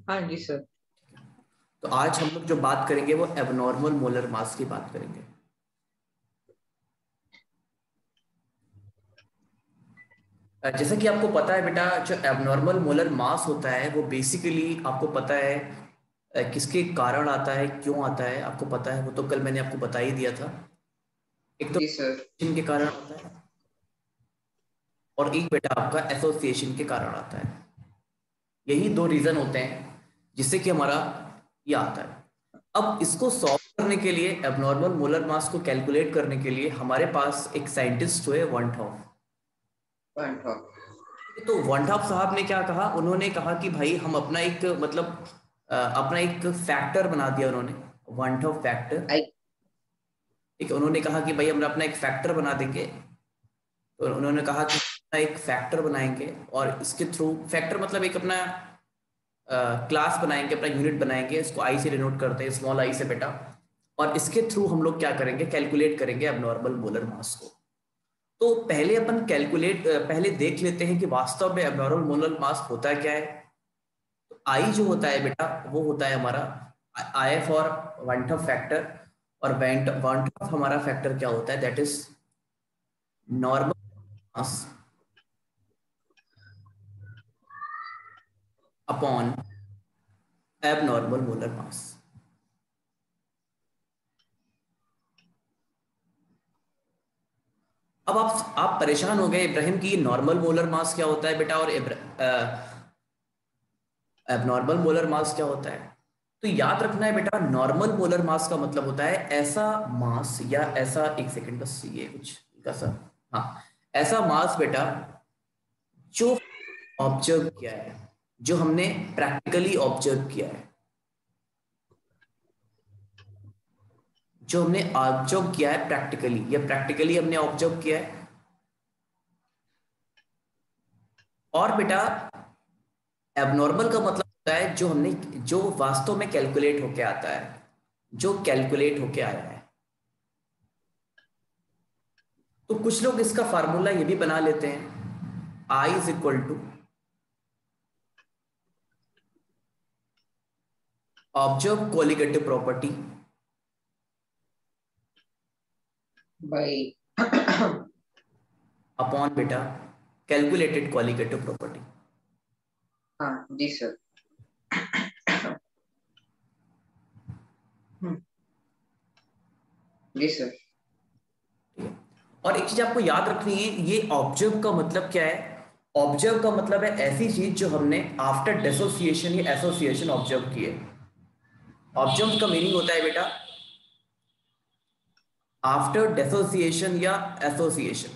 हाँ जी सर। तो आज हम लोग जो बात करेंगे वो एबनॉर्मल मोलर मास की बात करेंगे। जैसा कि आपको पता है बेटा, जो एबनॉर्मल मोलर मास होता है वो बेसिकली आपको पता है किसके कारण आता है, क्यों आता है, आपको पता है। वो तो कल मैंने आपको बता ही दिया था। एक तो जी सर। के कारण आता है और एक बेटा आपका एसोसिएशन के कारण आता है। यही दो रीजन होते हैं जिससे कि हमारा ये आता है। अब इसको सॉल्व करने के लिए, एबनॉर्मल मोलर मास को कैलकुलेट करने के लिए हमारे पास एक साइंटिस्ट हुए वनठॉफ। तो वनठॉफ साहब ने क्या कहा, उन्होंने कहा कि भाई हम अपना एक मतलब अपना एक फैक्टर बना दिया उन्होंने, वनठॉफ फैक्टर। आई। ठीक है, उन्होंने कहा कि भाई हम अपना एक फैक्टर बना देंगे। तो उन्होंने कहा कि अपना एक फैक्टर बनाएंगे और इसके थ्रू, फैक्टर मतलब एक अपना क्लास बनाएंगे, अपना यूनिट बनाएंगे, इसको आई से डिनोट करते हैं, स्मॉल आई से बेटा। और इसके थ्रू हम लोग क्या करेंगे, कैलकुलेट करेंगे एबनॉर्मल मोलर मास को। तो पहले अपन पहले देख लेते हैं कि वास्तव में एबनॉर्मल मोलर मास होता क्या है। तो आई जो होता है बेटा वो होता है हमारा आई फॉर वनटॉफ फैक्टर। और वनटॉफ हमारा फैक्टर क्या होता है, that is normal mass upon abnormal molar mass. अब आप परेशान हो गए इब्राहिम की नॉर्मल मोलर मास क्या होता है बेटा, और एबनॉर्मल मोलर मास क्या होता है। तो याद रखना है बेटा, नॉर्मल मोलर मास का मतलब होता है ऐसा मास या ऐसा, एक सेकंड बस, ये कुछ कैसा, हाँ, ऐसा मास बेटा जो ऑब्जर्व किया है, जो हमने प्रैक्टिकली ऑब्जर्व किया है, जो हमने ऑब्जर्व किया है प्रैक्टिकली, या प्रैक्टिकली हमने ऑब्जर्व किया है। और बेटा एबनॉर्मल का मतलब होता है जो हमने, जो वास्तव में कैलकुलेट होके आता है, जो कैलकुलेट होके आया है। तो कुछ लोग इसका फार्मूला ये भी बना लेते हैं, i is equal to observe colligative property भाई। अपॉन बेटा कैलकुलेटेड कोलिगेटिव प्रॉपर्टी। हाँ जी सर। हम्म, जी सर। और एक चीज आपको याद रखनी है, ये ऑब्जर्व का मतलब क्या है। ऑब्जर्व का मतलब है ऐसी चीज जो हमने आफ्टर डिसोसिएशन या एसोसिएशन ऑब्जर्व की है। ऑब्जर्व का मीनिंग होता है बेटा आफ्टर डिसोसिएशन या एसोसिएशन,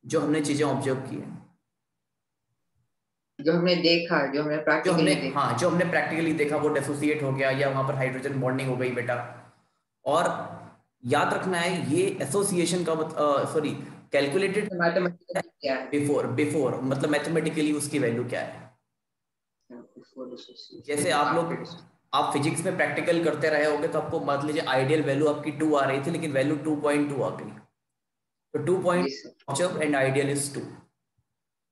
जो हमने चीजें ऑब्जर्व की है, जो हमने देखा, जो हमने जो हमने, प्रैक्टिकली देखा। हाँ, जो हमने प्रैक्टिकली देखा वो डिसोसिएट हो गया या वहां पर हाइड्रोजन बॉन्डिंग हो गई बेटा। और याद रखना है ये एसोसिएशन का मतलब, सॉरी, कैलकुलेटेड मैथमेटिकली क्या है? बिफोर, बिफोर मतलब मैथमेटिकली उसकी वैल्यू क्या है। बिफोर एसोसिएशन जैसे या आप लोग, आफ्टर एसोसिएशन। आप फिजिक्स में प्रैक्टिकल करते रहे होगे तो आपको मान लीजिए आइडियल वैल्यू आपकी 2 आ रही थी लेकिन वैल्यू 2.2 आ गई। तो 2 जी point sir. Observe and ideal is 2।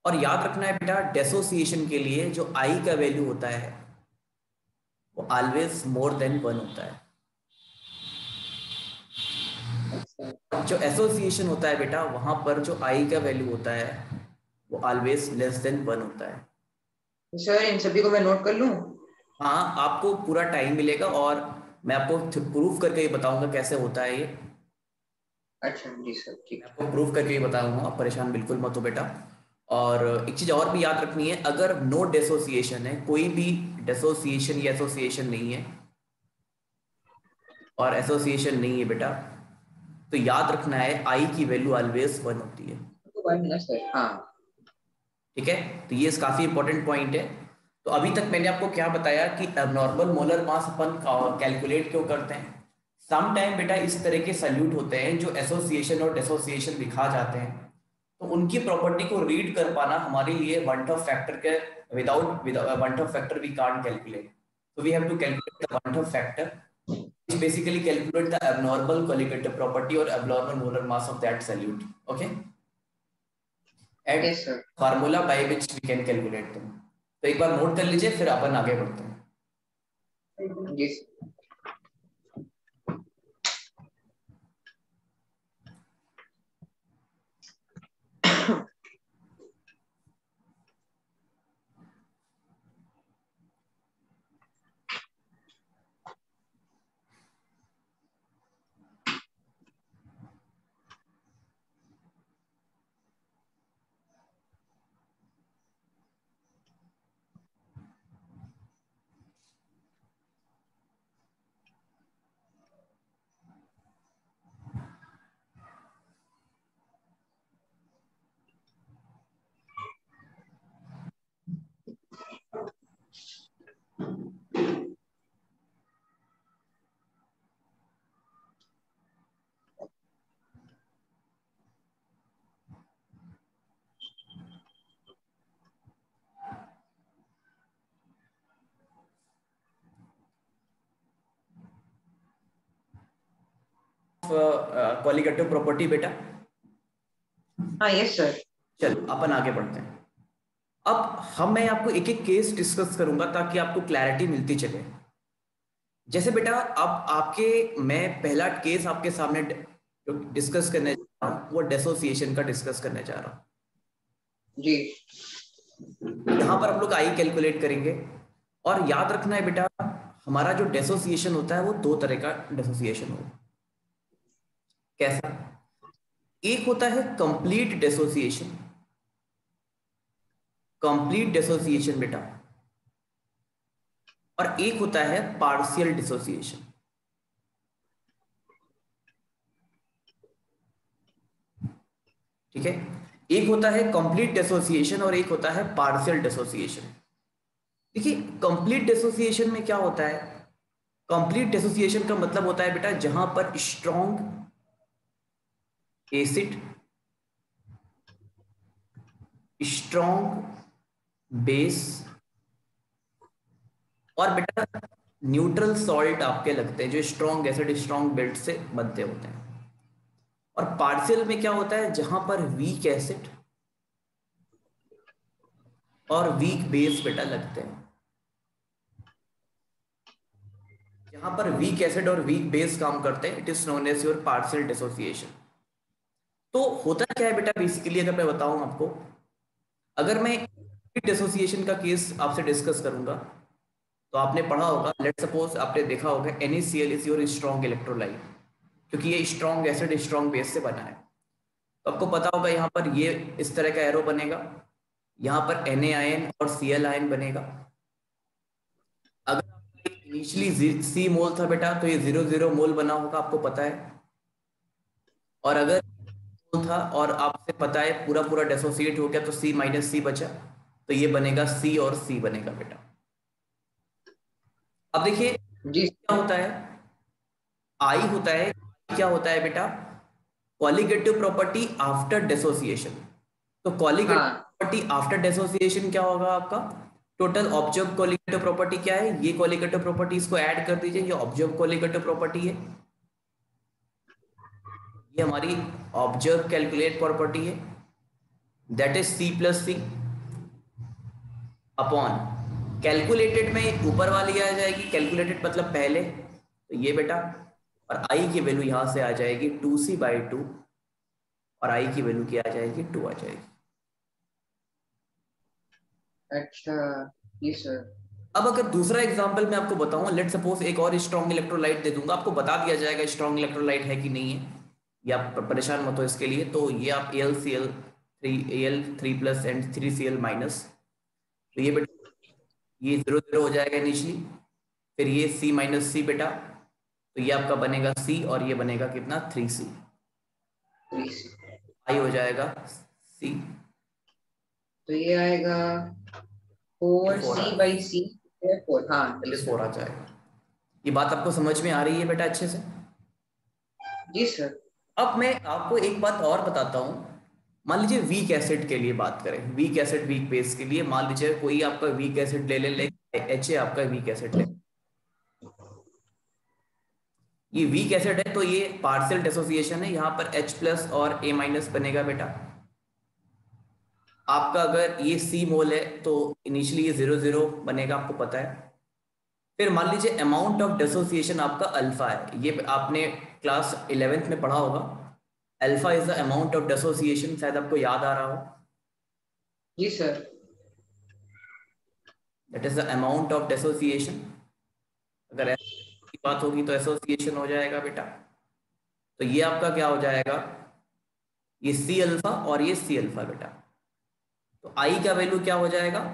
और याद रखना है बेटा डेसोसिएशन के लिए जो आई का वैल्यू होता है वो ऑलवेज मोर देन 1 होता है। अच्छा। जो एसोसिएशन होता है बेटा वहां पर जो आई का वैल्यू होता है वो ऑलवेज लेस देन 1 होता है। तो सर इन सभी को मैं नोट कर लूं? हाँ, आपको पूरा टाइम मिलेगा और मैं आपको प्रूफ करके ही बताऊंगा कैसे होता है ये। अच्छा जी सर, मैं ठीक है। आपको प्रूफ करके ही बताऊंगा, आप परेशान बिल्कुल मत हो बेटा। और एक चीज और भी याद रखनी है, अगर नो डेसोसिएशन है, कोई भी डेसोसिएशन या एसोसिएशन नहीं है, और एसोसिएशन नहीं है बेटा, तो याद रखना है आई की वैल्यू ऑलवेज 1 होती है। तो वन ना सर, हाँ। ठीक है, तो ये काफी इंपॉर्टेंट पॉइंट है। तो अभी तक मैंने आपको क्या बताया कि नॉर्मल मोलर मास अपन कैलकुलेट क्यों करते हैं। सम टाइम बेटा इस तरह के सल्यूट होते हैं जो एसोसिएशन और डिसोसिएशन दिखा जाते हैं, तो उनकी प्रॉपर्टी को रीड कर पाना हमारे लिए वन टॉप फैक्टर के, without van't Hoff factor we can't calculate. So we have to calculate the one-top factor, which basically calculate the abnormal colligative property or abnormal molar mass of that solute. Okay, and yes sir. formula by which we can calculate them. तो एक बार note कर लीजिए फिर अपन आगे बढ़ते हैं। जी colligative property बेटा। हाँ, यस सर। चलो अपन आगे बढ़ते हैं। अब मैं आपको एक एक केस डिस्कस करूंगा ताकि आपको क्लैरिटी मिलती चले। जैसे बेटा अब मैं पहला केस आपके सामने जो डिस्कस करने जा रहा हूँ वो डिसोसिएशन का डिस्कस करने जा रहा हूँ। जी यहाँ पर हम लोग आई कैलकुलेट करेंगे और याद रखना है बेटा हमारा जो डिसोसिएशन होता है वो दो तरह का डिसोसिएशन होगा। कैसा? एक होता है कंप्लीट डिसोसिएशन, कंप्लीट डिसोसिएशन बेटा, और एक होता है पार्शियल डिसोसिएशन। ठीक है, एक होता है कंप्लीट डिसोसिएशन और एक होता है पार्शियल डिसोसिएशन। देखिए कंप्लीट डिसोसिएशन में क्या होता है, कंप्लीट डिसोसिएशन का मतलब होता है बेटा जहां पर स्ट्रॉन्ग एसिड, स्ट्रॉन्ग बेस और बेटा न्यूट्रल सॉल्ट आपके लगते हैं जो स्ट्रॉन्ग एसिड स्ट्रॉन्ग बेस से बनते होते हैं। और पार्शियल में क्या होता है जहां पर वीक एसिड और वीक बेस बेटा लगते हैं। जहां पर वीक एसिड और वीक बेस काम करते हैं it is known as your partial dissociation. तो होता क्या है बेटा बेसिकली अगर मैं बताऊं आपको, अगर मैं डिसोसिएशन का केस आपसे डिस्कस करूंगा तो आपने पढ़ा होगा, लेट सपोज आपने देखा होगा NaCl is your strong electrolyte, क्योंकि ये स्ट्रॉन्ग एसिड स्ट्रॉन्ग बेस से बना है। तो आपको पता होगा यहाँ पर ये इस तरह का एरो बनेगा, यहाँ पर Na आयन और Cl आयन बनेगा। अगर इनिशियली C मोल था बेटा तो ये 0 0 मोल बना होगा, आपको पता है। और अगर मोल था और आपसे पता है पूरा पूरा डिसोसिएट हो गया तो C माइनस C बचा, तो ये बनेगा C और C बनेगा बेटा। अब देखिए जी क्या होता है, आई होता है, क्या होता है बेटा कॉलिगेटिव प्रॉपर्टी आफ्टर डिसोसिएशन। तो कॉलिगेटिव हाँ प्रॉपर्टी आफ्टर डिसोसिएशन क्या होगा आपका, टोटल ऑब्जर्व कॉलिगेटिव प्रॉपर्टी क्या है, ये कॉलिगेटिव प्रॉपर्टी इसको ऐड कर दीजिए, ये ऑब्जर्व कॉलिगेटिव प्रॉपर्टी है, ये हमारी ऑब्जर्व कैलकुलेट प्रॉपर्टी है, that is C plus C upon calculated में ऊपर वाली आ जाएगी, कैलकुलेटेड मतलब पहले, तो ये बेटा, और आई की वैल्यू यहां से आ जाएगी 2C/2 और आई की वैल्यू क्या आ जाएगी 2 आ जाएगी। अच्छा जी सर। अब अगर दूसरा एग्जांपल मैं आपको बताऊं, लेट सपोज एक और स्ट्रॉन्ग इलेक्ट्रोलाइट दे दूंगा, आपको बता दिया जाएगा स्ट्रॉन्ग इलेक्ट्रोलाइट है कि नहीं है, या परेशान मत हो इसके लिए। तो ये आप Al3 plus and 3Cl minus, तो ये बेटा ये 0 0 हो जाएगा इनिशियली, फिर ये C माइनस C बेटा, तो ये आपका बनेगा C और ये बनेगा कितना 3C, आई हो जाएगा C, तो ये आएगा 4C/C 4। हाँ जी सर। 4 आ जाएगा। ये बात आपको समझ में आ रही है बेटा अच्छे से? जी सर। अब मैं आपको एक बात और बताता हूं, मान लीजिए वीक एसिड के लिए बात करें, वीक एसिड वीक बेस के लिए मान लीजिए कोई आपका वीक एसिड ले HA आपका वीक एसिड ले, ये वीक एसिड है तो ये पार्शियल डिसोसिएशन है, यहाँ पर H प्लस और A माइनस बनेगा बेटा। आपका अगर ये C मोल है तो इनिशियली ये 0 0 बनेगा, आपको पता है। फिर मान लीजिए अमाउंट ऑफ डिसोसिएशन आपका अल्फा है, ये आपने क्लास 11th में पढ़ा होगा। Alpha is the amount of dissociation, शायद आपको याद आ रहा हो। जी sir. That is the amount of dissociation. अगर ऐसी की बात होगी तो एसोसिएशन हो जाएगा बेटा। तो ये आपका क्या हो जाएगा, ये सी अल्फा और ये सी अल्फा बेटा। तो आई का वैल्यू क्या हो जाएगा,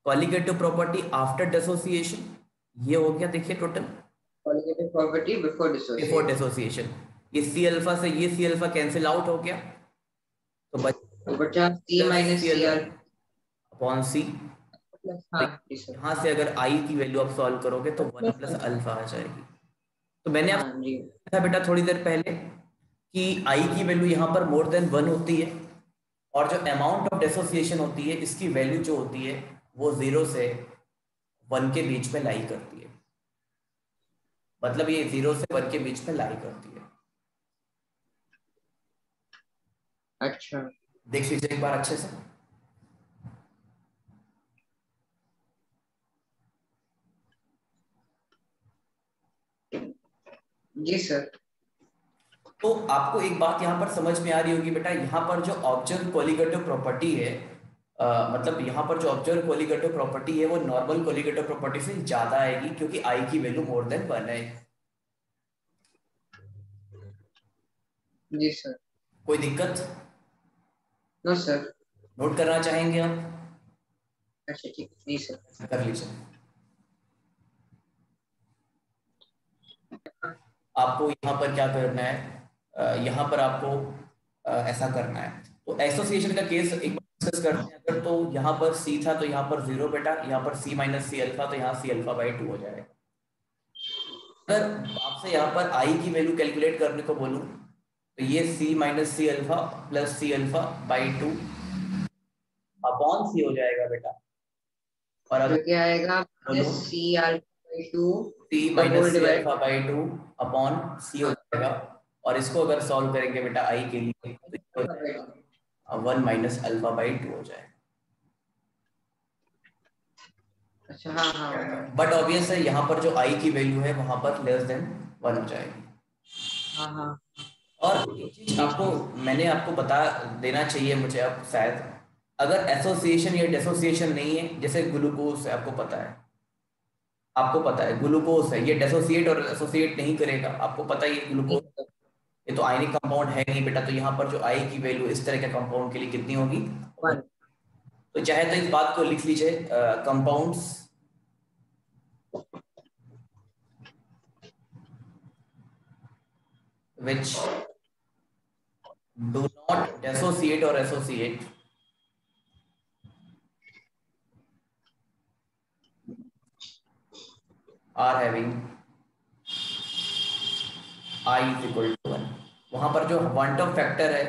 कॉलिगेटिव प्रॉपर्टी आफ्टर डिसोसिएशन, ये हो गया देखिए total Qualitative property before before dissociation. Dissociation. ये सी अल्फा से ये सी अल्फा कैंसिल आउट हो गया, तो तो बचा C minus सी CR अपॉन सी। plus हाँ जी सर। यहाँ से अगर आई की वैल्यू आप सॉल्व करोगे तो 1 प्लस अल्फा आ जाएगी। तो मैंने हाँ आपको जी। था बेटा थोड़ी देर पहले कि आई की वैल्यू यहाँ पर मोर देन 1 होती है, और जो अमाउंट ऑफ डिसोसिएशन होती है इसकी वैल्यू जो होती है वो 0 से 1 के बीच में लाई करती है। मतलब ये 0 से 1 के बीच में लाई करती है। अच्छा देख लीजिए एक बार अच्छे से। जी सर। तो आपको एक बात यहाँ पर समझ में आ रही होगी बेटा, यहाँ पर जो ऑब्जर्व कोलिगेटिव प्रॉपर्टी है, मतलब यहाँ पर जो ऑब्जर्व कोलिगेटिव प्रॉपर्टी है वो नॉर्मल कोलिगेटिव प्रॉपर्टी से ज्यादा आएगी, क्योंकि आई की वैल्यू मोर देन 1 है। जी सर। कोई दिक्कत? No sir. नोट करना चाहेंगे आप? अच्छा ठीक, जी सर। कर लीजिए। आपको यहाँ पर क्या करना है, यहाँ पर आपको ऐसा करना है। तो एसोसिएशन का केस एक बार डिस्कस करते हैं। अगर तो यहाँ पर सी था तो यहाँ पर 0 बेटा, यहाँ पर सी माइनस सी अल्फा, तो यहाँ सी अल्फा बाई 2 हो जाएगा। अगर आपसे यहाँ पर आई की वैल्यू कैलकुलेट करने को बोलूँ तो ये C minus C alpha plus C alpha by 2 upon C हो जाएगा बेटा। और तो अगर क्या आएगा, बोलो सी अल्फा बाई 2 सी का minus whole C divide. Alpha by 2 upon C हो जाएगा। और इसको अगर सॉल्व करेंगे बेटा आई के लिए तो ये हो जाएगा 1 माइनस अल्फा बाई 2 हो जाएगा। अच्छा हाँ हाँ। बट ऑब्वियस है यहाँ पर जो आई की वैल्यू है वहां पर लेस देन 1 हो जाएगी। हाँ हाँ। और एक चीज आपको मैंने आपको बता देना चाहिए मुझे अब शायद, अगर एसोसिएशन या डिसोसिएशन नहीं है, जैसे ग्लूकोज है, आपको पता है ग्लूकोज है, ये डिसोसिएट और एसोसिएट नहीं करेगा, आपको पता ही है ग्लूकोज ये तो आयनिक कंपाउंड है नहीं बेटा। तो यहाँ पर जो आई की वैल्यू इस तरह के कंपाउंड के लिए कितनी होगी, 1। तो चाहे तो इस बात को लिख लीजिए, compounds which do not dissociate or associate are having I is equal to 1। वहां पर जो क्वांटम फैक्टर है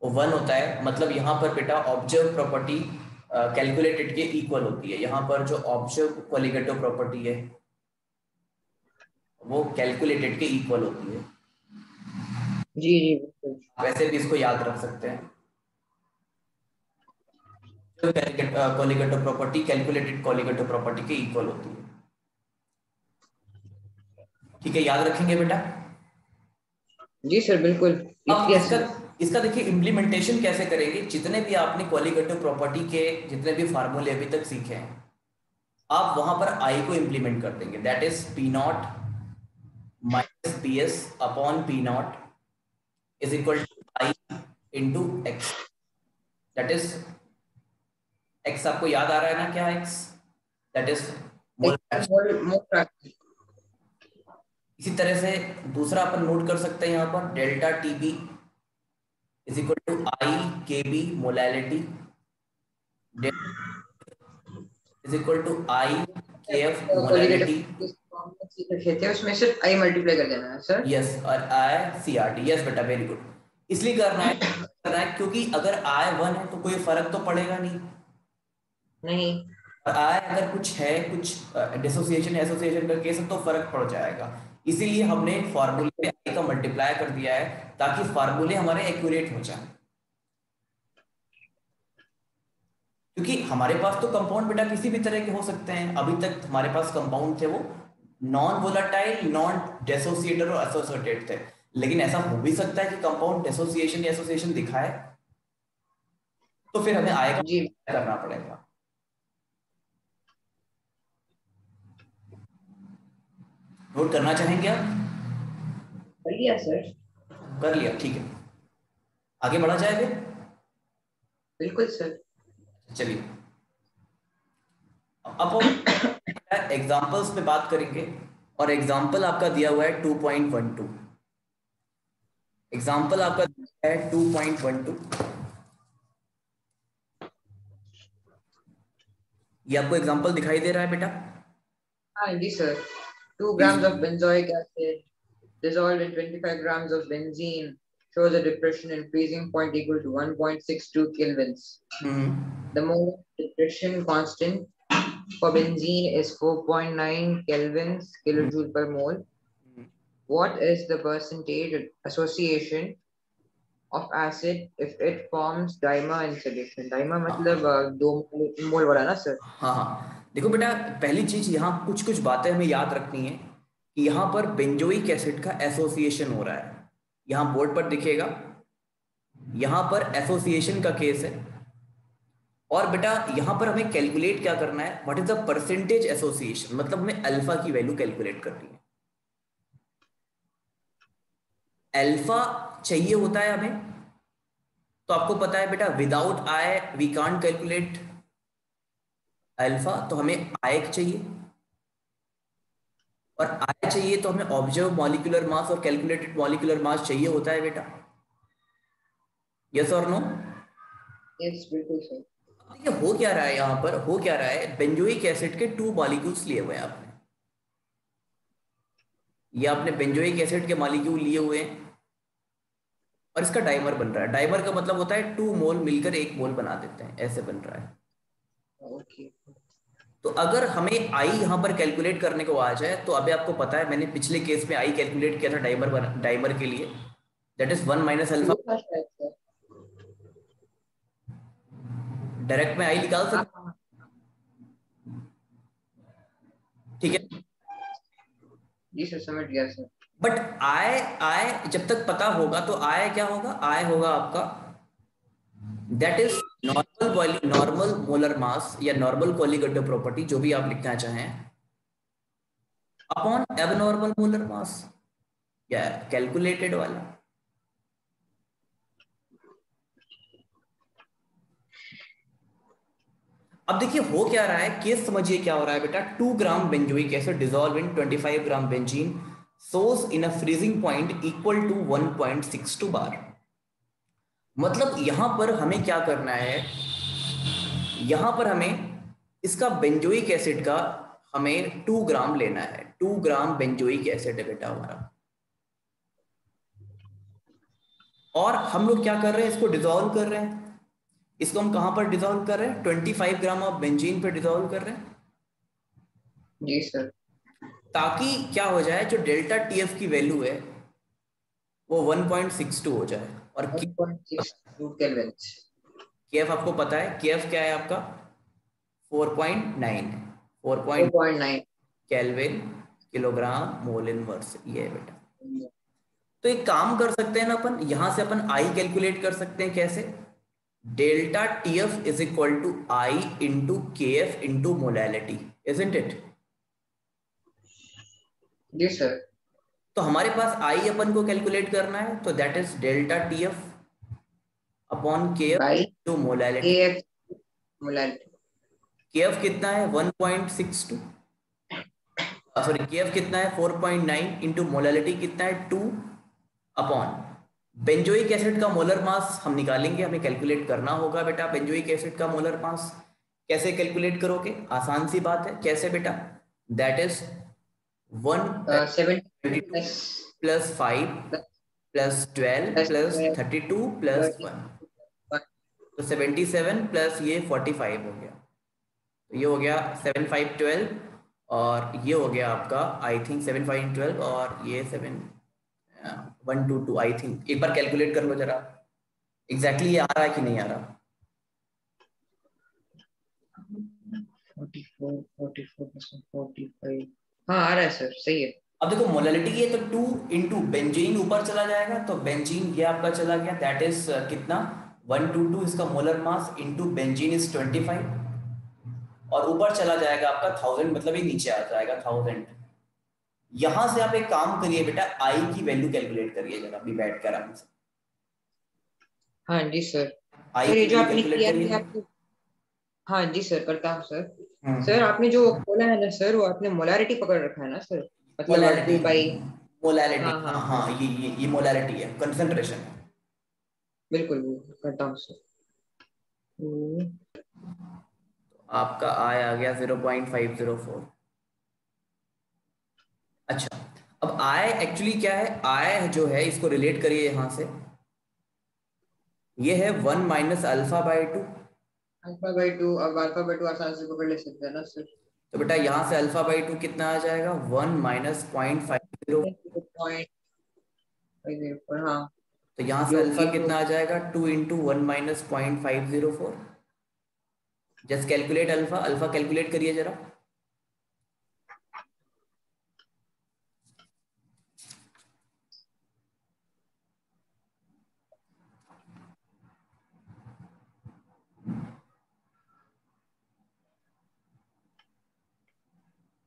वो 1 होता है। मतलब यहाँ पर बेटा ऑब्जर्व प्रॉपर्टी कैलकुलेटेड के इक्वल होती है। यहाँ पर जो ऑब्जर्व कोलिगेटिव प्रॉपर्टी है वो कैलकुलेटेड के इक्वल होती है। जी जी बिल्कुल। वैसे भी इसको याद रख सकते हैं, colligative property calculated colligative property के इक्वल होती है। ठीक है, याद रखेंगे बेटा। जी सर बिल्कुल। अब इसका देखिए इम्प्लीमेंटेशन कैसे करेंगे। जितने भी आपने क्वालिटेटिव प्रॉपर्टी के जितने भी फार्मूले अभी तक सीखे हैं, आप वहां पर आई को इम्प्लीमेंट कर देंगे। That is p not minus p s upon p not is equal to i into x. That is x आपको याद आ रहा है ना, क्या x? That is mole fraction. इसी तरह से दूसरा अपन नोट कर सकते हैं यहाँ पर delta T B is equal to i K B molality is equal to i K F molality. उसमें सिर्फ आई मल्टीप्लाई कर देना है सर। यस, और आई सी आर टी। यस बेटा, वेरी गुड। इसलिए करना है क्योंकि अगर आई 1 है तो कोई फर्क तो पड़ेगा नहीं। और आई अगर कुछ है, कुछ डिसोसिएशन एसोसिएशन का केस है तो फर्क पड़ जाएगा। इसीलिए हमने फॉर्मूले में आई का मल्टीप्लाई कर दिया है ताकि फॉर्मूले हमारे एक्यूरेट हो जाए। क्योंकि हमारे पास तो कंपाउंड बेटा किसी भी तरह के हो सकते हैं। अभी तक हमारे पास कंपाउंड थे वो नॉन वोलेटाइल, नॉन डिसोसिएटेड और एसोसिएटेड थे, लेकिन ऐसा हो भी सकता है कि कंपाउंड डिसोसिएशन या एसोसिएशन दिखाए, तो फिर हमें आएगा जी करना पड़ेगा। नोट करना चाहेंगे आप? बढ़िया सर। कर लिया, ठीक है, आगे बढ़ा जाए फिर। बिल्कुल सर। चलिए अब हम एग्जांपल्स पे बात करेंगे, और एग्जांपल आपका दिया हुआ है 2.12। एग्जांपल आपका दिया है 2.12। ये आपको एग्जांपल दिखाई दे रहा है बेटा? हाँ जी sir. 2 please. grams of benzoic acid dissolved in 25 grams of benzene shows a depression in freezing point equal to 1.62 kelvins. The mole depression constant for benzene is 4.9 kelvins kilojoule per mole. What is the percentage association of acid if it forms dimer in solution? Dimer मतलब दो मोल वाला ना sir? हाँ हाँ, देखो बेटा, पहली चीज यहाँ कुछ कुछ बातें हमें याद रखनी है कि यहाँ पर बेंजोइक एसिड का एसोसिएशन हो रहा है, यहाँ बोर्ड पर दिखेगा, यहाँ पर एसोसिएशन का केस है। और बेटा यहाँ पर हमें कैलकुलेट क्या करना है, what is the percentage association, मतलब हमें अल्फा की वैल्यू कैलकुलेट करनी है। अल्फा चाहिए होता है हमें, तो आपको पता है बेटा without i we can't calculate alpha, तो हमें आई चाहिए, और आई चाहिए तो हमें ऑब्जर्व मॉलिक्यूलर मास और कैलकुलेटेड मॉलिक्यूलर मास चाहिए होता है बेटा। यस और नो? यस बिल्कुल सर। देखिए हो क्या रहा है, यहाँ पर हो क्या रहा है, बेंजोइक एसिड के 2 मॉलिक्यूल्स लिए हुए हैं आपने, ये आपने बेंजोइक एसिड के मॉलिक्यूल लिए हुए हैं, और इसका डाइमर बन रहा है। डाइमर का मतलब होता है 2 मोल मिलकर 1 मोल बना देते हैं, ऐसे बन रहा है। ओके। तो अगर हमें आई यहाँ पर कैलकुलेट करने को आ जाए, तो अभी आपको पता है मैंने पिछले केस में आई कैलकुलेट किया था डाइमर के लिए, that is 1 minus alpha. Two था शायद सर। डायरेक्ट में आई निकाल सकते, हाँ ठीक है। जी सर, समझ गया सर। बट आई आई जब तक पता होगा तो आई क्या होगा, आई होगा आपका that is normal molar mass या नॉर्मल कोलिगेटिव प्रॉपर्टी, जो भी आप लिखना चाहें, अपॉन एबनॉर्मल मोलर मास या कैलकुलेटेड वाला। अब देखिए हो क्या रहा है, केस समझिए क्या हो रहा है बेटा। 2 gram benzoic acid dissolve in 25 gram benzene source in a freezing point equal to 1.62 बार। मतलब यहां पर हमें क्या करना है, यहां पर हमें इसका बेंजोइक एसिड का हमें 2 ग्राम लेना है। 2 ग्राम बेंजोइक एसिड है बेटा हमारा, और हम लोग क्या कर रहे हैं, इसको डिसॉल्व कर रहे हैं। इसको हम कहां पर डिसॉल्व कर रहे हैं, 25 ग्राम ऑफ बेंजीन पर डिसॉल्व कर रहे हैं, जी सर। ताकि क्या हो जाए, जो डेल्टा टीएफ की वैल्यू है वो 1.62 हो जाए। और 1.62 केल्विन। केएफ आपको पता है, केएफ क्या है आपका 4.9 है, 4. 4.9। केल्विन किलोग्राम मोल इनवर्स, ये है बेटा। तो एक काम कर सकते हैं ना अपन, यहां से अपन आई कैलकुलेट कर सकते हैं। कैसे? Delta TF is equal to i into K F into molality, isn't it? जी सर। तो हमारे पास आई अपन को कैलकुलेट करना है, तो that is delta TF upon K F by into molality. AF molarity. KF कितना है 1.62, सॉरी केएफ कितना है 4.9 इंटू मोलैलिटी कितना है 2 अपॉन बेंजोइक एसिड का मोलर मास हम निकालेंगे, हमें कैलकुलेट करना होगा बेटा बेंजोइक एसिड का मोलर मास। कैसे कैलकुलेट करोगे, आसान सी बात है। कैसे बेटा, that is 70 122 plus 5 plus 12 plus 32 plus 1, तो 77 प्लस ये 45 हो गया, तो ये हो गया 7 5 12, और ये हो गया आपका आई थिंक 7 5 12, और ये 7 1 2 2 आई थिंक। एक बार कैलकुलेट कर लो जरा, एग्जैक्टली ये आ रहा है कि नहीं आ रहा। 44 44 45। हाँ आ रहा है सर, सही है। अब देखो मोलैलिटी ये तो 2 इंटू बेंजीन ऊपर चला जाएगा, तो बेंजीन ये आपका चला गया, दैट इज कितना 122 इसका molar mass into benzene is 25, और ऊपर चला जाएगा आपका 1000, मतलब ये नीचे आ जाएगा 1000। यहां से आप एक काम करिए बेटा, आई की वैल्यू कैलकुलेट करिए जरा अभी बैठ कर आराम से। हाँ जी सर। आई सर की ये जो वैल्यू आपने कैलकुलेट किया करिए। है आपको, हाँ जी सर करता हूँ सर। सर हम्म। आपने जो खोला है ना सर, वो आपने मोलारिटी पकड़ रखा है ना सर, मतलब मोलैलिटी, 2 बाई। मोलैलिटी, हाँ हाँ हाँ हाँ, हाँ, ये मोलैलिटी है, कंसंट्रेशन। बिल्कुल बिल्कुल करता हूँ सर। आपका आय आ गया 0.504। अच्छा, अब आय एक्चुअली क्या है, आय जो है इसको रिलेट करिए यहां से, ये है 1 - α/2। अल्फा/2, अब अल्फा/2 आसान से पकड़ ले सकते हैं ना सर। तो बेटा यहाँ से α/2 कितना आ जाएगा, 1 - 0.50। 0.504, हाँ। तो यहाँ से जो अल्फा कि कितना आ जाएगा, 2 into 1 - 0.504। Just calculate alpha, alpha calculate करिए जरा।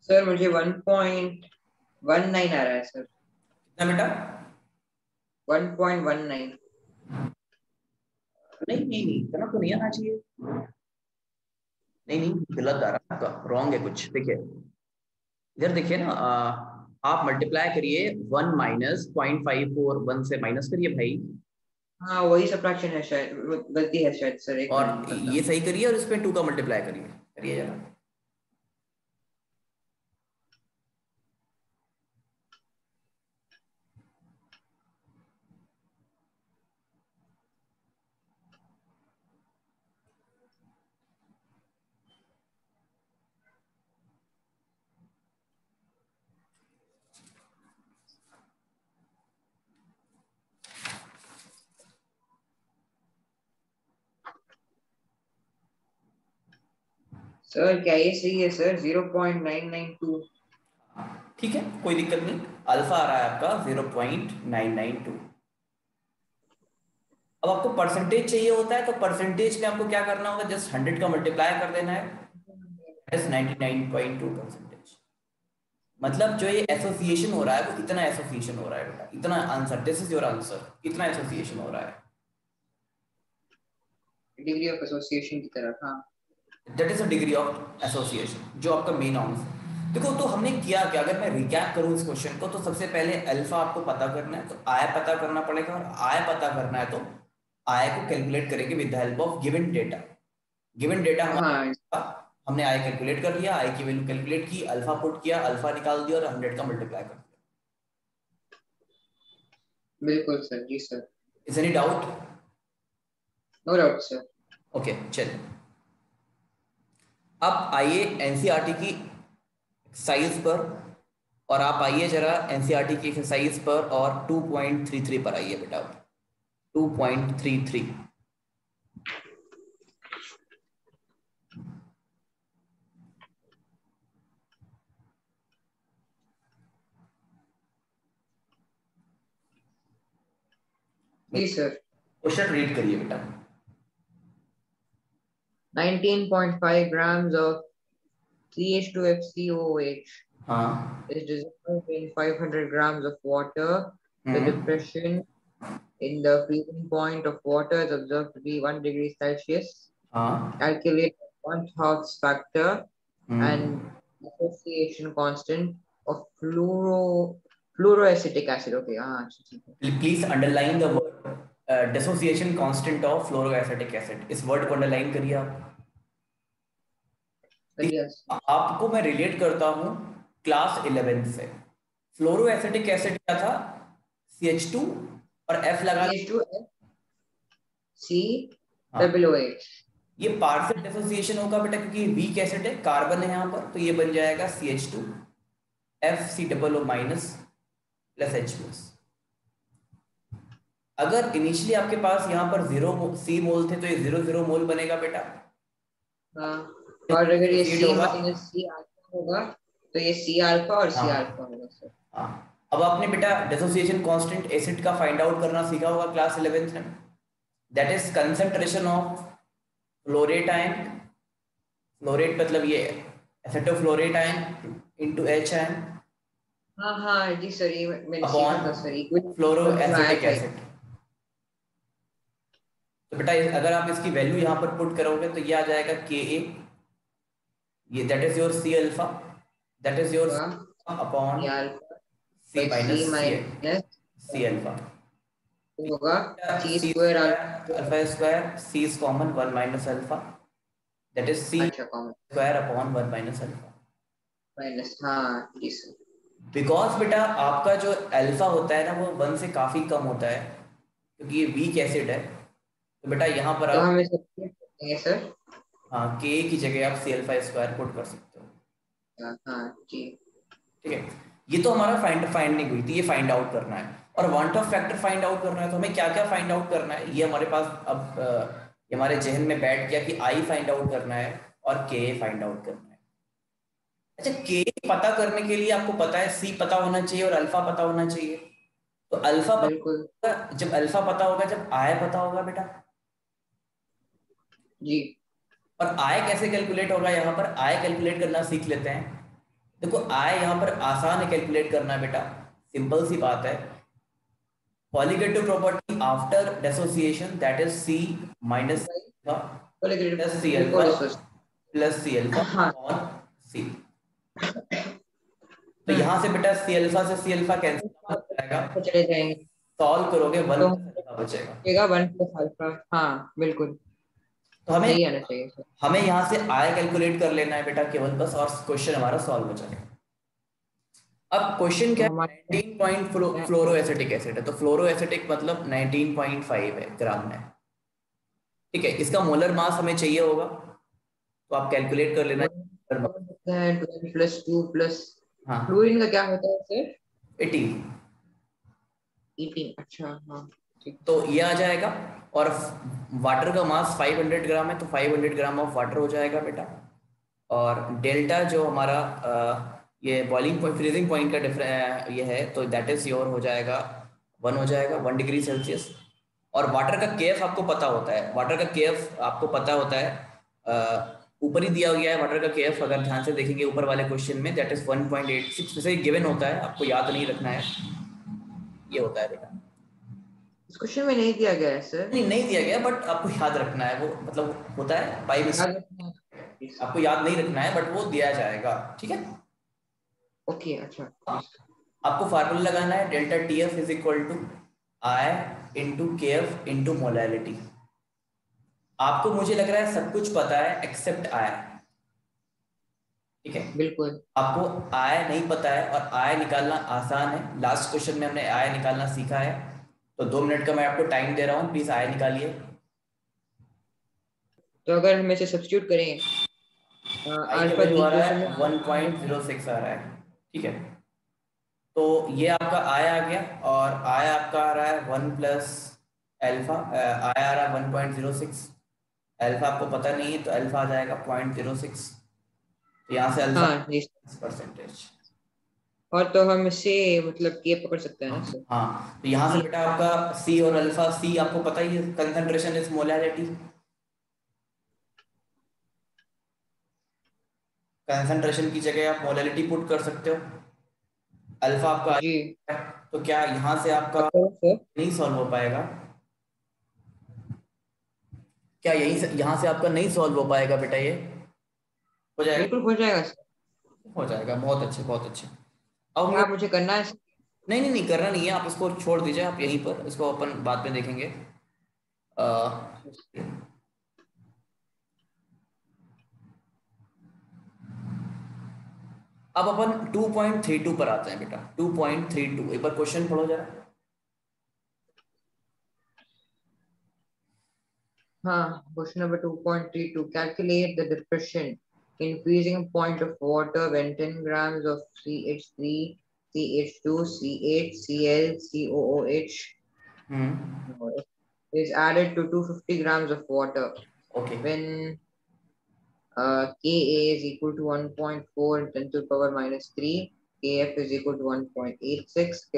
सर मुझे 1.19 आ रहा है सर। कितना बेटा? 1.19। नहीं नहीं नहीं, इतना तो नहीं आना चाहिए। नहीं नहीं, गलत आ रहा है आपका, रॉन्ग है कुछ। देखिए इधर देखिए ना, आप मल्टीप्लाई करिए 1 - 0.541 से माइनस करिए भाई, हाँ वही सब्ट्रैक्शन है शायद, गलती है शायद सर, एक मिनट और करता ये हूँ। सही करिए, और इस पे 2 का मल्टीप्लाई करिए, करिए जरा। सर क्या ये सही है सर? 0.992। ठीक है, कोई दिक्कत नहीं। अल्फा आ रहा है आपका 0.992। अब आपको परसेंटेज चाहिए होता है, तो परसेंटेज में आपको क्या करना होगा, जस्ट 100 का मल्टीप्लाई कर देना है, 99.2%। मतलब जो ये एसोसिएशन हो रहा है वो इतना एसोसिएशन हो रहा है बेटा, इतना answer, this is your answer, इतना एसोसिएशन हो रहा है। डिग्री ऑफ एसोसिएशन की तरफ, हाँ। That is a degree of association, जो आपका मेन आंसर। देखो तो हमने किया क्या, अगर मैं रिकैप करूं इस क्वेश्चन को, तो सबसे पहले अल्फा आपको पता करना है, तो आय पता करना पड़ेगा, और आय पता करना है तो आय को कैलकुलेट करेंगे with the help of given data. Given data हाँ हमारा, हमने आय कैलकुलेट कर लिया, आय की वैल्यू कैलकुलेट की, अल्फा पुट किया, अल्फा निकाल दिया, और 100 का मल्टीप्लाई कर दिया। बिल्कुल सर, जी sir. Is any doubt? No doubt sir. Okay चलिए, अब आइए एनसीईआरटी की एक्सरसाइज पर, और आप आइए जरा एनसीईआरटी की एक्सरसाइज पर, और 2.33 पर आइए बेटा, 2.33। जी सर। क्वेश्चन रीड करिए बेटा। 19.5 grams of CH2FCOH हाँ। is dissolved in 500 grams of water. The hmm. depression in the freezing point of water is observed to be 1 degree Celsius. हाँ। Calculate one Hough's factor and hmm. association constant of fluoroacetic acid. Okay, हाँ ठीक है। Please underline the word dissociation constant of fluoroacetic acid, इस word को underline करिए आप। Yes. आपको मैं रिलेट करता हूं क्लास 11 से। फ्लोरोएसिटिक एसिड क्या था, CH2 और F लगा। हाँ, CH2COOH। ये पार्शियल डिसोसिएशन होगा बेटा, क्योंकि वीक एसिड है, कार्बन है यहाँ पर, तो ये बन जाएगा CH2FCOO माइनस प्लस H+। अगर इनिशियली आपके पास यहाँ पर 0 मोल थे, तो ये 0 मोल बनेगा बेटा। हाँ, और अगर ये एसोसिएट C होगा, माइनस C आता होगा तो ये C अल्फा और C अल्फा होगा सर। हाँ, अब आपने बेटा डिसोसिएशन कांस्टेंट एसिड का फाइंड आउट करना सीखा होगा क्लास 11th में। That is concentration of fluorate ion, fluorate मतलब ये acetofluorate ion into H ion, हाँ जी सर, ये मैंने अपॉन सीखा था सर, इक्वेशन फ्लोरोएसिटिक एसिड। तो बेटा अगर आप इसकी वैल्यू यहाँ पर पुट करोगे तो ये आ जाएगा Ka, ये that is your C alpha, that is your upon C minus C alpha होगा C C square alpha square, C is common 1 minus alpha, that is C square upon 1 minus alpha minus. हाँ जी sir. Because बेटा आपका जो alpha होता है ना वो 1 से काफी कम होता है क्योंकि ये वीक एसिड है। तो बेटा यहाँ पर तो आप हम इसे करेंगे सर। हाँ Ka की जगह आप C अल्फा स्क्वायर पुट कर सकते हो। हाँ जी ठीक है, ये तो हमारा फाइंडिंग हुई थी, ये फाइंड आउट करना है। और want of factor find out करना है तो हमें क्या क्या फाइंड आउट करना है, ये हमारे पास अब ये हमारे जहन में बैठ गया कि I फाइंड आउट करना है और Ka फाइंड आउट करना है। अच्छा, Ka पता करने के लिए आपको पता है C पता होना चाहिए और अल्फा पता होना चाहिए। तो अल्फा बिल्कुल जब अल्फा पता होगा, जब I पता होगा बेटा। जी। और I कैसे कैलकुलेट होगा, यहाँ पर I कैलकुलेट करना सीख लेते हैं। देखो I यहाँ पर आसान है कैलकुलेट करना बेटा, सिंपल सी बात है। Colligative property after dissociation, that is C minus plus C alpha plus C alpha on C। तो यहाँ से बेटा C alpha से C alpha कैंसिल हो जाएगा, चले जाएंगे, सॉल्व करोगे 1 तो प्लस अल्फा बचेगा। 1 प्लस अल्फा। हाँ बिल्कुल, तो हमें यही आना चाहिए सर। हमें यहाँ से I कैलकुलेट कर लेना है बेटा केवल बस, और क्वेश्चन हमारा सॉल्व हो जाएगा। अब क्वेश्चन क्या है, 19 पॉइंट फ्लोरोएसिटिक एसिड है, तो फ्लोरोएसिटिक मतलब 19.5 है ग्राम में। ठीक है, इसका मोलर मास हमें चाहिए होगा, तो आप कैलकुलेट कर लेना। 12 प्लस 2 प्लस हाँ फ्लोरीन का क्या होता है सर? 18। 18। अच्छा हाँ ठीक। तो ये आ जाएगा, और वाटर का मास 500 ग्राम है, तो 500 ग्राम ऑफ वाटर हो जाएगा बेटा। और डेल्टा जो हमारा ये बॉइलिंग पॉइंट फ्रीजिंग पॉइंट का ये है, तो दैट इज योर हो जाएगा 1 हो जाएगा 1 डिग्री सेल्सियस। और वाटर का केएफ आपको पता होता है, वाटर का केएफ आपको पता होता है, ऊपर ही दिया गया है वाटर का केएफ, अगर ध्यान से देखेंगे ऊपर वाले क्वेश्चन में, दैट इज 1.86 वैसे गिवन होता है, आपको याद नहीं रखना है, ये होता है बेटा। इस क्वेश्चन में नहीं दिया गया है सर। नहीं दिया गया, बट आपको याद रखना है, वो मतलब होता है बाय मिस्टेक, आपको याद नहीं रखना है बट वो दिया जाएगा। ठीक है, ओके अच्छा। आपको फार्मूला लगाना है delta TF is equal to I into KF into molality. आपको मुझे लग रहा है सब कुछ पता है एक्सेप्ट I। ठीक है, बिल्कुल। आपको I नहीं पता है, और I निकालना आसान है, लास्ट क्वेश्चन में हमने I निकालना सीखा है। तो 2 मिनट का मैं आपको टाइम दे रहा हूँ, प्लीज I निकालिए। तो अगर हम इसे सब्स्टिट्यूट करें, I का अल्फा वैल्यू आ रहा इक्वेशन है में 1.06 आ रहा है। ठीक है, तो ये आपका I आ गया, और I आपका आ रहा है 1 प्लस अल्फा, I आ रहा है 1.06, अल्फा आपको पता नहीं है तो अल्फा आ जाएगा 0.06, तो यहाँ से अल्फा हाँ जी। परसेंटेज। और तो हम इसे मतलब के पकड़ सकते हैं ना सर? हाँ, तो यहाँ से बेटा आपका C और अल्फा, C आपको पता ही है कंसंट्रेशन इज मोलैरिटी, कंसंट्रेशन की जगह आप मोलैलिटी पुट कर सकते हो। अल्फा आपका जी। तो क्या यहाँ से आपका सर नहीं सॉल्व हो पाएगा, क्या यहीं से यहाँ से आपका नहीं सॉल्व हो पाएगा बेटा, ये हो जाएगा, बिल्कुल हो जाएगा सर। हो जाएगा, बहुत अच्छे बहुत अच्छे। अब क्या हम मुझे करना है सर? नहीं नहीं नहीं करना नहीं है, आप इसको छोड़ दीजिए, आप यहीं पर इसको अपन बाद में देखेंगे। अब अपन 2.32 पर आते हैं बेटा, 2.32 एक बार क्वेश्चन पढ़ो जरा। हाँ, question number 2.32, calculate the depression in freezing point of water when 10 grams of CH3 CH2 C8 Cl COOH is added to 250 grams of water okay when Ka is equal to 1.4 in 10 to the power minus 3. Kf is equal to 1.86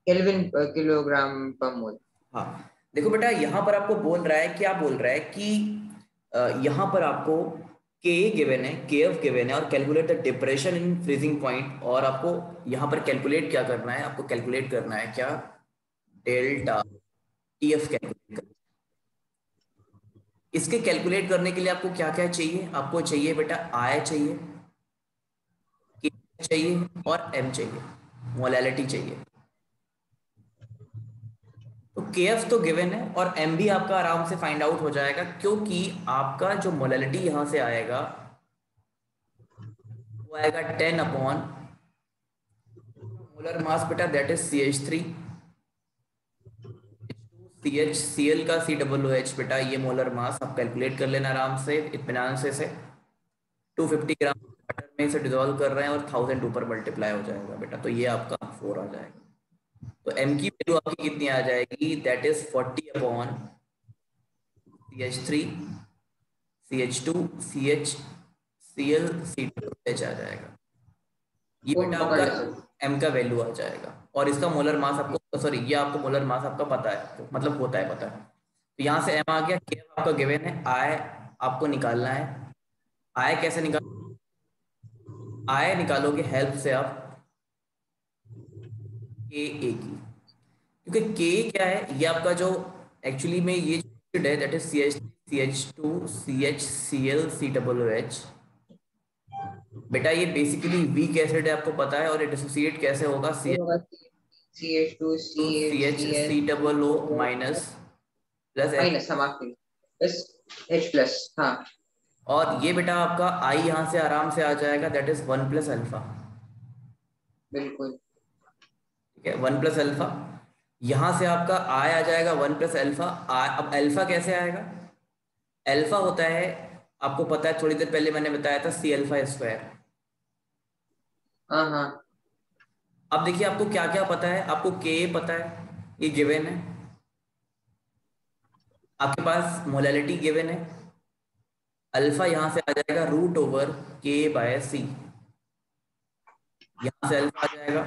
Kelvin per kilogram per mole. हाँ देखो बेटा, यहाँ पर आपको बोल रहा है, क्या बोल रहा है कि यहाँ पर आपको Ka गिवन है, Kf गिवन है और calculate the depression in freezing point, और आपको यहाँ पर कैलकुलेट क्या करना है, आपको कैलकुलेट करना है क्या, डेल्टा Tf कैलकुलेट करना है। इसके कैलकुलेट करने के लिए आपको क्या क्या चाहिए, आपको चाहिए बेटा I चाहिए, K चाहिए और M चाहिए, मोलैलिटी चाहिए। तो Kf तो गिवन है और M भी आपका आराम से फाइंड आउट हो जाएगा, क्योंकि आपका जो मोलैलिटी यहां से आएगा वो आएगा 10 अपॉन मोलर मास बेटा, that is CH3 CH Cl का COOH बेटा, ये मोलर मास आप कैलकुलेट कर लेना आराम से इत्मीनान से 250 ग्राम वाटर में से डिजोल्व कर रहे हैं और 1000 ऊपर मल्टीप्लाई हो जाएगा बेटा, तो ये आपका 4 आ जाएगा। तो M की वैल्यू आपकी कितनी आ जाएगी, that is 40 upon CH3 CH2 CH Cl COOH आ जाएगा। ये बेटा आपका M का वैल्यू आ जाएगा और इसका मोलर मास आपको, सॉरी ये आपको मोलर मास आपका पता है, तो मतलब होता है पता है। तो यहाँ से M आ गया, K आपका गिवन है, I आपको निकालना है। I कैसे निकाल, I निकालोगे हेल्प से आप Ka की, क्योंकि K क्या है, ये आपका जो एक्चुअली में ये है that is CH2 CH Cl COOH बेटा, ये बेसिकली वीक एसिड है आपको पता है, और ये डिसोसिएट कैसे होगा, CH2 CH COO minus plus H plus. हाँ, और ये बेटा आपका I यहाँ से आराम से आ जाएगा, दैट इज 1 प्लस अल्फा। बिल्कुल ठीक है, 1 प्लस अल्फा, यहाँ से आपका I आ जाएगा 1 प्लस अल्फा। अब अल्फा कैसे आएगा, अल्फा होता है आपको पता है, थोड़ी देर पहले मैंने बताया था C अल्फा स्क्वायर। हाँ हाँ। अब देखिए आपको क्या क्या पता है, आपको K पता है, ये गिवन है, आपके पास मोलैलिटी गिवन है, अल्फा यहां से आ जाएगा रूट ओवर K/C, यहां से अल्फा आ जाएगा,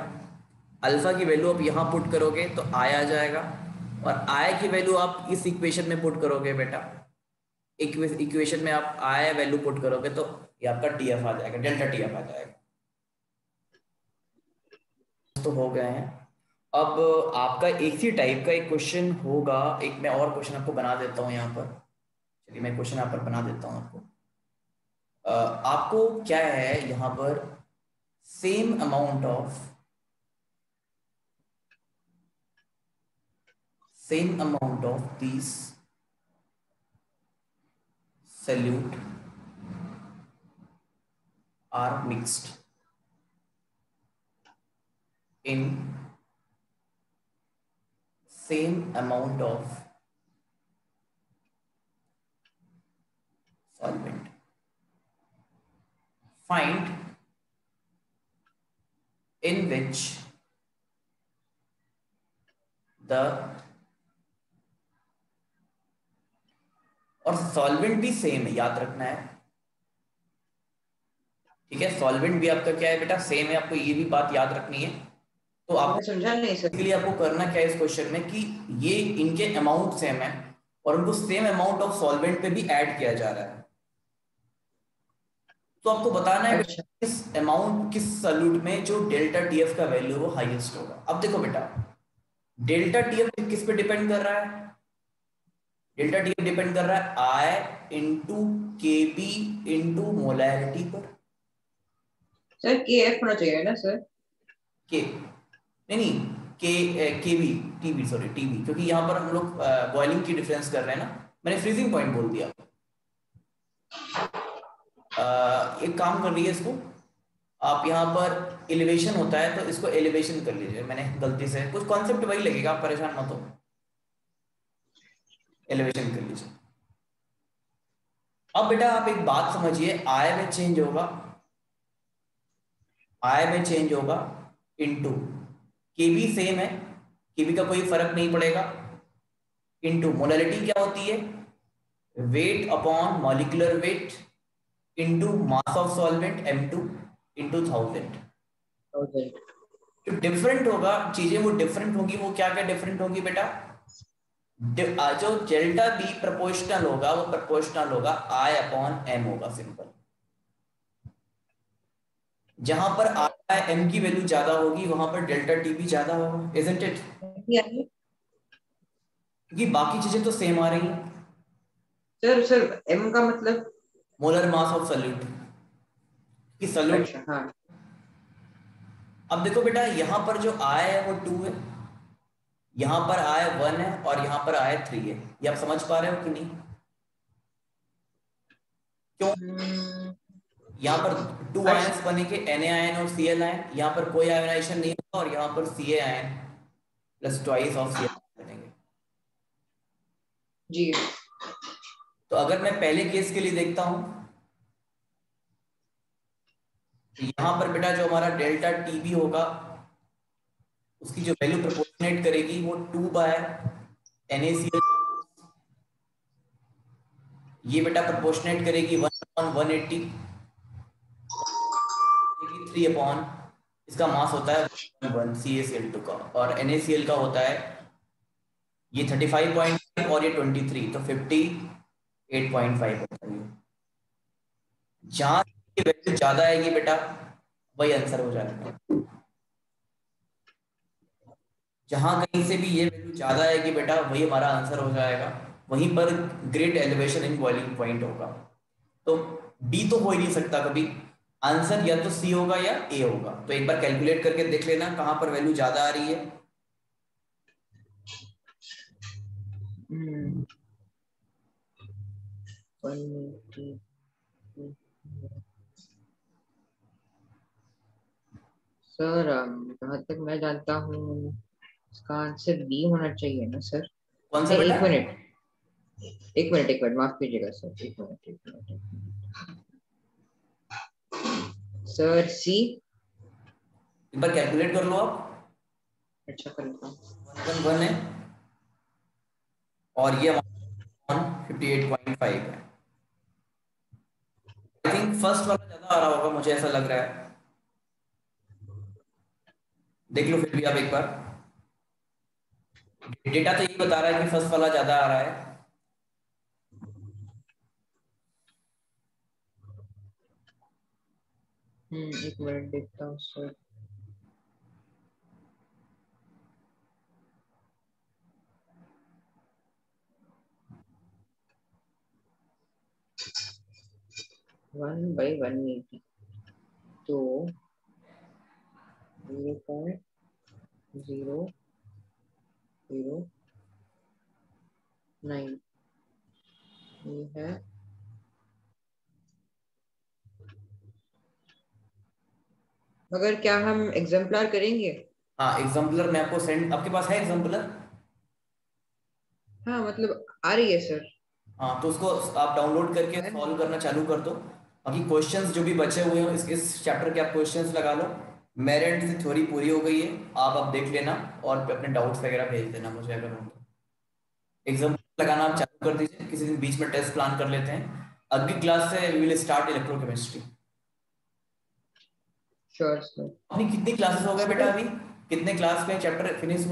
अल्फा की वैल्यू आप यहां पुट करोगे तो I आ जाएगा, और I की वैल्यू आप इस इक्वेशन में पुट करोगे बेटा, इक्वेशन में आप I वैल्यू पुट करोगे तो ये आपका TF आ जाएगा, डेल्टा TF आ जाएगा। तो हो गए हैं। अब आपका एक ही टाइप का एक क्वेश्चन होगा, एक मैं और क्वेश्चन आपको बना देता हूँ यहाँ पर, चलिए मैं क्वेश्चन यहाँ पर बना देता हूँ आपको। आपको क्या है यहाँ पर, same amount of this solute are mixed in same amount of solvent. Find in which the, और सॉल्वेंट भी सेम है, याद रखना है, ठीक है, सॉल्वेंट भी आपका क्या है बेटा, सेम है, आपको ये भी बात याद रखनी है। तो आपको समझा नहीं सर, इसके लिए आपको करना क्या है इस क्वेश्चन में कि ये इनके अमाउंट सेम है और उनको सेम अमाउंट ऑफ सॉल्वेंट पे भी ऐड किया जा रहा है, तो आपको बताना है अच्छा। किस अमाउंट, किस सॉल्यूट में जो डेल्टा टीएफ का वैल्यू वो हाईएस्ट होगा। अब देखो बेटा, डेल्टा टीएफ किस पे डिपेंड कर रहा है, डेल्टा टीएफ डिपेंड कर रहा है आई इंटू केबी इंटू मोलैरिटी पर। सर के एफ होना चाहिए ना सर, के नहीं के केबी टीबी, सॉरी टीबी, क्योंकि यहाँ पर हम लोग बॉइलिंग की डिफरेंस कर रहे हैं ना, मैंने फ्रीजिंग पॉइंट बोल दिया। एक काम कर लीजिए इसको आप, यहाँ पर एलिवेशन होता है तो इसको एलिवेशन कर लीजिए, मैंने गलती से, कुछ कॉन्सेप्ट वही लगेगा, आप परेशान मत हो, एलिवेशन कर लीजिए। अब बेटा आप एक बात समझिए, आई में चेंज होगा, आई में चेंज होगा इनटू, केबी सेम है, केबी का कोई फर्क नहीं पड़ेगा, इनटू मोलैलिटी क्या होती है, weight upon molecular weight into mass of solvent m2 into 1000। जो डिफरेंट होगा चीजें वो डिफरेंट होगी, वो क्या क्या डिफरेंट होगी बेटा? जो डेल्टा बी प्रोपोर्शनल होगा वो प्रोपोर्शनल होगा I अपॉन m होगा, सिंपल। जहां पर I m की वैल्यू ज्यादा होगी वहां पर डेल्टा टी भी ज्यादा होगा, इजंट इट? क्योंकि बाकी चीजें तो सेम आ रही हैं। सर m का मतलब मोलर मास ऑफ सॉल्यूट कि सॉल्यूट। अच्छा, हाँ। अब देखो बेटा, यहां पर जो I है वो 2 है, यहां पर I 1 है और यहां पर I 3 है। ये आप समझ पा रहे हो कि नहीं? क्यों? यहाँ पर 2 आयंस बनेंगे, Na आयन और Cl आयन। यहाँ पर कोई आयोनाइजेशन नहीं होगा और यहाँ पर Ca ion plus twice of Cl बनेंगे जी। तो अगर मैं पहले केस के लिए देखता हूं तो यहाँ पर बेटा जो हमारा डेल्टा Tb होगा उसकी जो वैल्यू प्रोपोर्शनेट करेगी वो 2 बाय NaCl, ये बेटा प्रोपोर्शनेट करेगी 1/180, 3 अपॉन इसका मास होता है 1 CaCl2 का, और NaCl का होता है ये 35.5 और ये 23, तो 58.5 होता है। जहां की वैल्यू ज्यादा आएगी बेटा वही आंसर हो जाएगा। जहां कहीं से भी ये वैल्यू ज्यादा आएगी बेटा वही हमारा आंसर हो जाएगा, वहीं पर great elevation in boiling point होगा। तो डी तो हो ही नहीं सकता कभी, आंसर या तो सी होगा या ए होगा। तो एक बार कैलकुलेट करके देख लेना कहां पर वैल्यू ज्यादा आ रही है। सर जहाँ तक मैं जानता हूँ इसका आंसर बी होना चाहिए ना सर? कौन सा बेटा? एक मिनट, एक मिनट, एक मिनट, माफ कीजिएगा सर, एक मिनट, एक मिनट, एक मिनट। सर सी। एक बार कैलकुलेट कर लो आप। अच्छा, कर लेता हूँ। 111 है और ये 58.5 है। आई थिंक फर्स्ट वाला ज्यादा आ रहा होगा, मुझे ऐसा लग रहा है। देख लो फिर भी आप एक बार, डेटा तो यही बता रहा है कि फर्स्ट वाला ज्यादा आ रहा है। एक मिनट देखता हूँ सर। वन बाई 180 तो 0.009 ये है। मगर क्या हम एग्जाम्पलर करेंगे? हाँ, एग्जाम्पलर मैं आपको सेंड, आपके पास है एग्जाम्पलर? हाँ, मतलब आ रही है सर। हाँ, तो उसको आप डाउनलोड करके सॉल्व करना चालू कर दो। बाकी क्वेश्चंस जो भी बचे हुए हैं इस चैप्टर के आप क्वेश्चंस लगा लो। मेरे एंड से थ्योरी पूरी हो गई है, आप अब देख लेना और अपने डाउट्स वगैरह भेज देना मुझे अगर हो तो। एग्जाम्पल लगाना आप चालू कर दीजिए, किसी दिन बीच में टेस्ट प्लान कर लेते हैं। अगली क्लास से we will start electrochemistry. Sure sir. अपनी कितनी क्लासेस हो गए बेटा अभी? कितने क्लास में चैप्टर फिनिश हुआ?